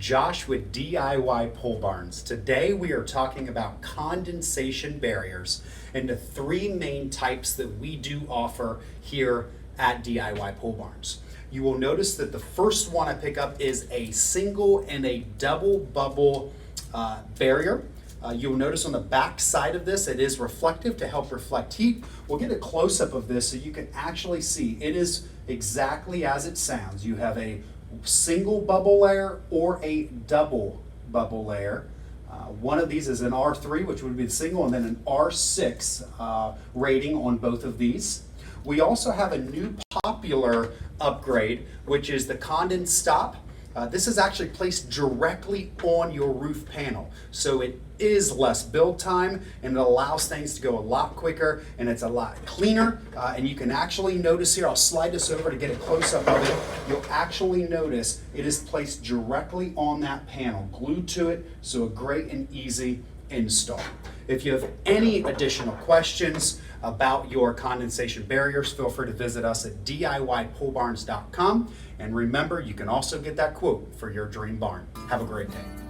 Josh with DIY Pole Barns. Today we are talking about condensation barriers and the three main types that we do offer here at DIY Pole Barns. You will notice that the first one I pick up is a single and a double bubble barrier. You'll notice on the back side of this, it is reflective to help reflect heat. We'll get a close-up of this so you can actually see it is exactly as it sounds. You have a single bubble layer or a double bubble layer. One of these is an R3, which would be the single, and then an R6 rating on both of these. We also have a new popular upgrade, which is the Condensation Stop. This is actually placed directly on your roof panel. So it is less build time and it allows things to go a lot quicker and it's a lot cleaner. And you can actually notice here, I'll slide this over to get a close-up of it. You'll actually notice it is placed directly on that panel, glued to it, so a great and easy install. If you have any additional questions about your condensation barriers, feel free to visit us at DIYpolebarns.com. And remember, you can also get that quote for your dream barn. Have a great day.